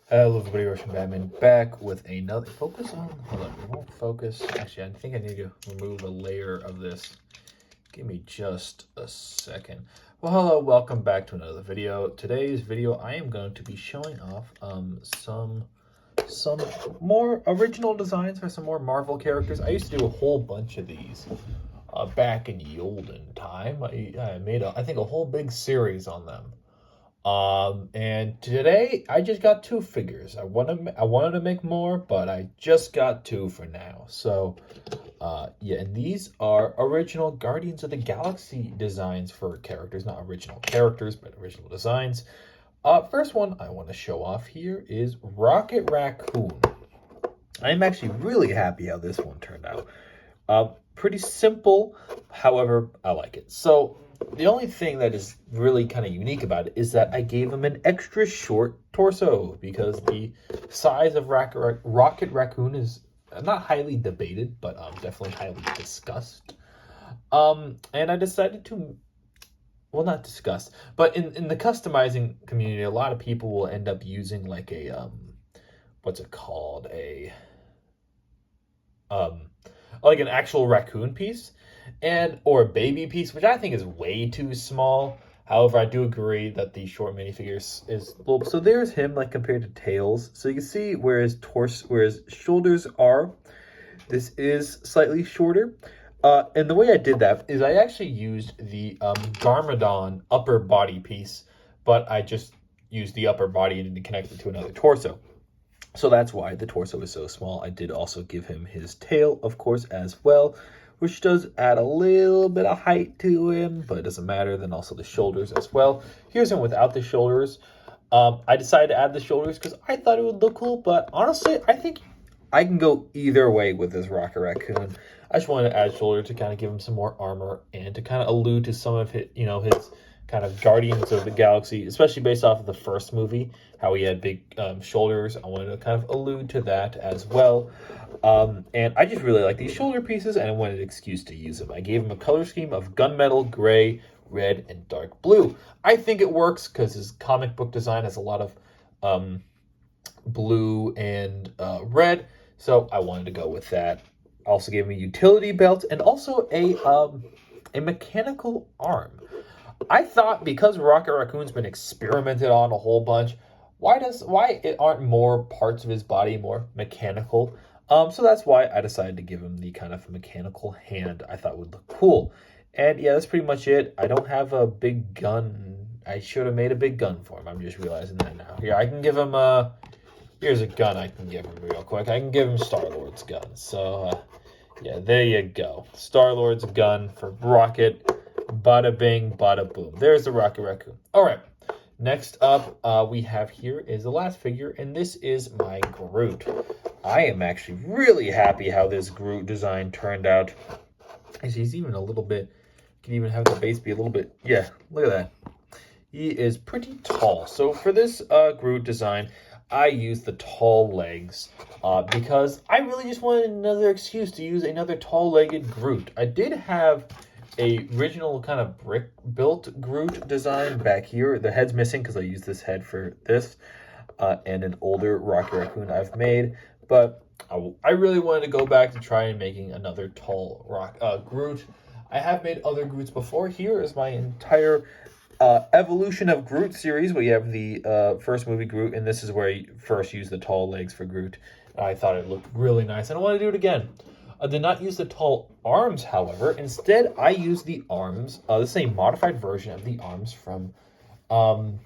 Hello everybody, Russian Batman back with another focus on, hold on, it won't focus. Actually, I think I need to remove a layer of this. Give me just a second. Well, hello, welcome back to another video. Today's video, I am going to be showing off some more original designs for some more Marvel characters. I used to do a whole bunch of these back in the olden time. I made, I think, a whole big series on them. And today I just got two figures. I wanted to make more, but I just got two for now. So, yeah, and these are original Guardians of the Galaxy designs for characters, not original characters, but original designs. First one I want to show off here is Rocket Raccoon. I'm actually really happy how this one turned out. Pretty simple, however, I like it. So the only thing that is really kind of unique about it is that I gave him an extra short torso because the size of Rocket Raccoon is not highly debated, but definitely highly discussed. And I decided to, well, not discussed, but in the customizing community, a lot of people will end up using like a, what's it called? Um, like an actual raccoon piece or a baby piece, which I think is way too small. However, I do agree that the short minifigures is little. So there's him, like compared to Tails. So you can see where his shoulders are. This is slightly shorter. And the way I did that is I actually used the Garmadon upper body piece, but I just used the upper body and connect it to another torso. So that's why the torso is so small. I did also give him his tail, of course, as well, which does add a little bit of height to him, but it doesn't matter. Then also the shoulders as well. Here's him without the shoulders. I decided to add the shoulders because I thought it would look cool, but honestly, I think I can go either way with this Rocket Raccoon. I just wanted to add shoulder to kind of give him some more armor and to kind of allude to some of his, his kind of Guardians of the Galaxy, especially based off of the first movie, how he had big shoulders. I wanted to kind of allude to that as well. And I just really like these shoulder pieces, and I wanted an excuse to use them. I gave him a color scheme of gunmetal, gray, red, and dark blue. I think it works because his comic book design has a lot of blue and red, so I wanted to go with that. Also gave him a utility belt and also a mechanical arm. I thought because Rocket Raccoon's been experimented on a whole bunch, why aren't more parts of his body more mechanical? So that's why I decided to give him the kind of mechanical hand I thought would look cool. And yeah, that's pretty much it. I don't have a big gun. I should have made a big gun for him. I'm just realizing that now. Here, I can give him here's a gun I can give him real quick. I can give him Star-Lord's gun. So, yeah, there you go. Star-Lord's gun for Rocket. Bada bing, bada boom. There's the Rocket Raccoon. All right. Next up, we have here is the last figure, and this is my Groot. I am actually really happy how this Groot design turned out. He's even a little bit, can even have the base be a little bit, yeah, look at that. He is pretty tall. So for this Groot design, I used the tall legs because I really just wanted another excuse to use another tall-legged Groot. I did have a original kind of brick-built Groot design back here. The head's missing because I used this head for this and an older Rocket Raccoon I've made. But I really wanted to go back to try and making another tall Groot. I have made other Groots before. Here is my entire Evolution of Groot series. We have the first movie Groot, and this is where I first used the tall legs for Groot. I thought it looked really nice, and I want to do it again. I did not use the tall arms, however. Instead, I used the arms, this is a modified version of the arms from Jabba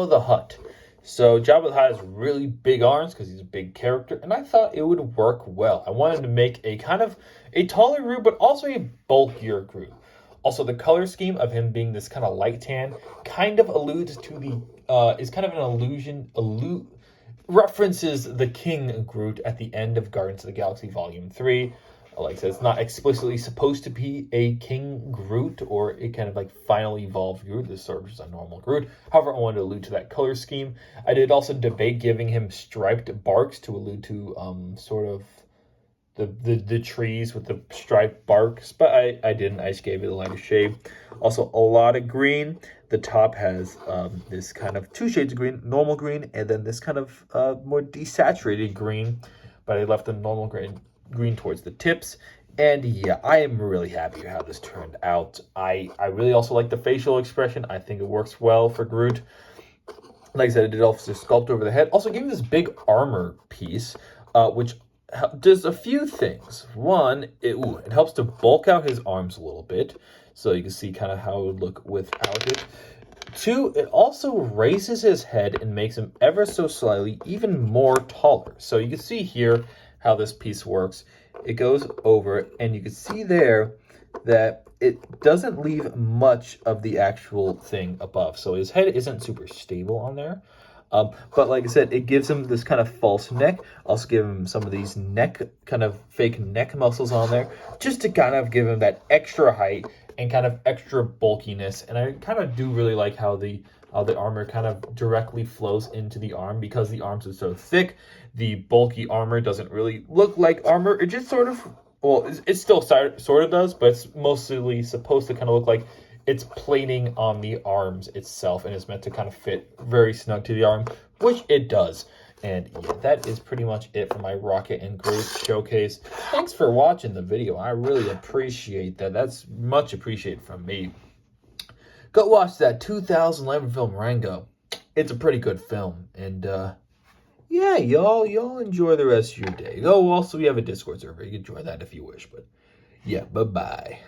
the Hutt. So Jabba the Hutt has really big arms because he's a big character, and I thought it would work well. I wanted to make a kind of a taller Groot, but also a bulkier Groot. Also, the color scheme of him being this kind of light tan kind of alludes to the, is kind of an references the King Groot at the end of Guardians of the Galaxy Volume 3. Like I said, it's not explicitly supposed to be a King Groot or a kind of like final evolved Groot. This serves as a normal Groot. However, I wanted to allude to that color scheme. I did also debate giving him striped barks to allude to sort of the trees with the striped barks, but I didn't. I just gave it a lighter shade. Also, a lot of green. the top has this kind of 2 shades of green, normal green, and then this kind of more desaturated green, but I left the normal green towards the tips. And yeah, I am really happy with how this turned out. I really also like the facial expression. I think it works well for Groot. Like I said, it did also sculpt over the head. Also gave me this big armor piece, which does a few things. One, it helps to bulk out his arms a little bit, so you can see kind of how it would look without it. 2, it also raises his head and makes him ever so slightly even more taller. So you can see here how this piece works. It goes over, and you can see there that it doesn't leave much of the actual thing above. So his head isn't super stable on there. But like I said, it gives him this kind of false neck. Also give him some of these kind of fake neck muscles on there, just to kind of give him that extra height and kind of extra bulkiness. And I kind of do really like how the armor kind of directly flows into the arm, because the arms are so thick. The bulky armor doesn't really look like armor. It just sort of, well, it still sort of does, but it's mostly supposed to kind of look like it's plating on the arms itself, and it's meant to kind of fit very snug to the arm, which it does. And yeah, that is pretty much it for my Rocket and Groot showcase. Thanks for watching the video. I really appreciate that. That's much appreciated from me. Go watch that 2011 film Rango. It's a pretty good film. And yeah, y'all enjoy the rest of your day. Oh, also we have a Discord server. You can join that if you wish. But yeah, bye-bye.